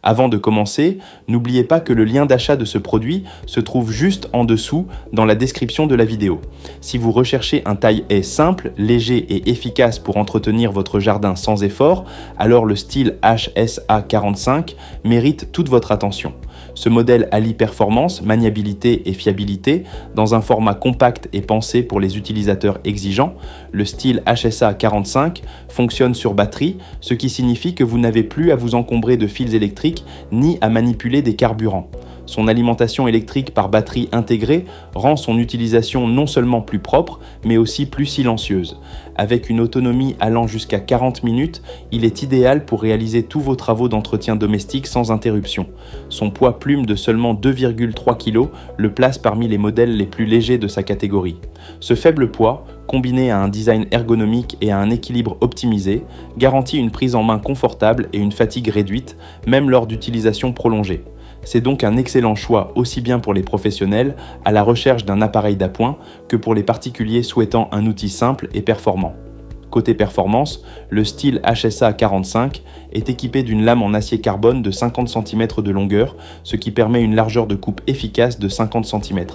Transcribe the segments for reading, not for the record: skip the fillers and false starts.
Avant de commencer, n'oubliez pas que le lien d'achat de ce produit se trouve juste en dessous dans la description de la vidéo. Si vous recherchez un taille-haie simple, léger et efficace pour entretenir votre jardin sans effort, alors le Stihl HSA45 mérite toute votre attention. Ce modèle allie performance, maniabilité et fiabilité dans un format compact et pensé pour les utilisateurs exigeants. Le Stihl HSA45 fonctionne sur batterie, ce qui signifie que vous n'avez plus à vous encombrer de fils électriques ni à manipuler des carburants. Son alimentation électrique par batterie intégrée rend son utilisation non seulement plus propre, mais aussi plus silencieuse. Avec une autonomie allant jusqu'à 40 minutes, il est idéal pour réaliser tous vos travaux d'entretien domestique sans interruption. Son poids plume de seulement 2,3 kg le place parmi les modèles les plus légers de sa catégorie. Ce faible poids, combiné à un design ergonomique et à un équilibre optimisé, garantit une prise en main confortable et une fatigue réduite, même lors d'utilisation prolongée. C'est donc un excellent choix aussi bien pour les professionnels à la recherche d'un appareil d'appoint que pour les particuliers souhaitant un outil simple et performant. Côté performance, le Stihl HSA45 est équipé d'une lame en acier carbone de 50 cm de longueur, ce qui permet une largeur de coupe efficace de 50 cm.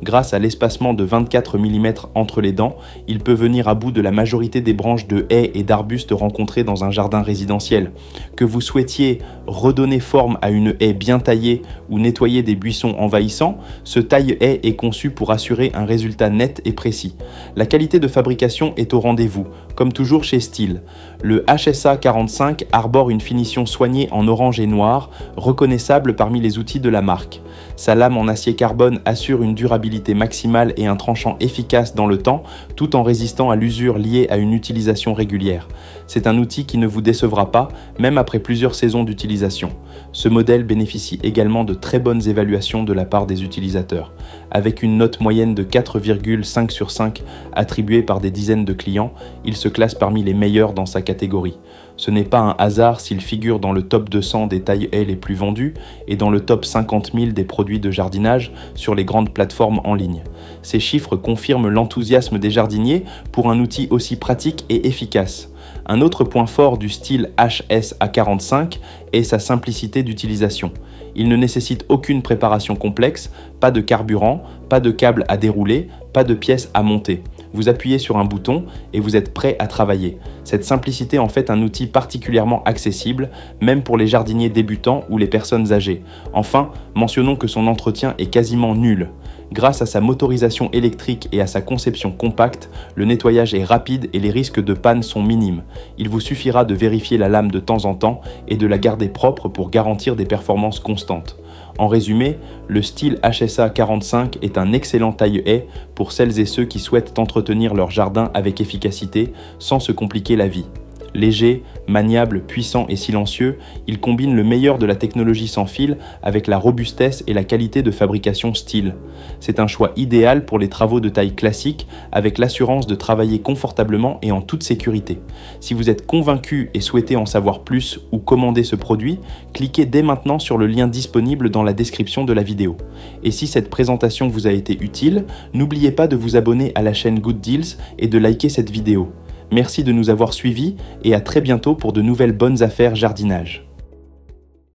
Grâce à l'espacement de 24 mm entre les dents, il peut venir à bout de la majorité des branches de haies et d'arbustes rencontrées dans un jardin résidentiel. Que vous souhaitiez redonner forme à une haie bien taillée ou nettoyer des buissons envahissants, ce taille-haie est conçu pour assurer un résultat net et précis. La qualité de fabrication est au rendez-vous, comme toujours chez Stihl. Le HSA45 arbore une finition soignée en orange et noir, reconnaissable parmi les outils de la marque. Sa lame en acier carbone assure une durabilité maximale et un tranchant efficace dans le temps, tout en résistant à l'usure liée à une utilisation régulière. C'est un outil qui ne vous décevra pas, même après plusieurs saisons d'utilisation. Ce modèle bénéficie également de très bonnes évaluations de la part des utilisateurs. Avec une note moyenne de 4,5 sur 5 attribuée par des dizaines de clients, il se classe parmi les meilleurs dans sa catégorie. Ce n'est pas un hasard s'il figure dans le top 200 des taille-haies les plus vendues et dans le top 50 000 des produits de jardinage sur les grandes plateformes en ligne. Ces chiffres confirment l'enthousiasme des jardiniers pour un outil aussi pratique et efficace. Un autre point fort du Stihl HSA45 est sa simplicité d'utilisation. Il ne nécessite aucune préparation complexe, pas de carburant, pas de câble à dérouler, pas de pièces à monter. Vous appuyez sur un bouton et vous êtes prêt à travailler. Cette simplicité en fait un outil particulièrement accessible, même pour les jardiniers débutants ou les personnes âgées. Enfin, mentionnons que son entretien est quasiment nul. Grâce à sa motorisation électrique et à sa conception compacte, le nettoyage est rapide et les risques de panne sont minimes. Il vous suffira de vérifier la lame de temps en temps et de la garder propre pour garantir des performances constantes. En résumé, le Stihl HSA45 est un excellent taille-haie pour celles et ceux qui souhaitent entretenir leur jardin avec efficacité sans se compliquer la vie. Léger, maniable, puissant et silencieux, il combine le meilleur de la technologie sans fil avec la robustesse et la qualité de fabrication Stihl. C'est un choix idéal pour les travaux de taille classique avec l'assurance de travailler confortablement et en toute sécurité. Si vous êtes convaincu et souhaitez en savoir plus ou commander ce produit, cliquez dès maintenant sur le lien disponible dans la description de la vidéo. Et si cette présentation vous a été utile, n'oubliez pas de vous abonner à la chaîne Good Deals et de liker cette vidéo. Merci de nous avoir suivis et à très bientôt pour de nouvelles bonnes affaires jardinage.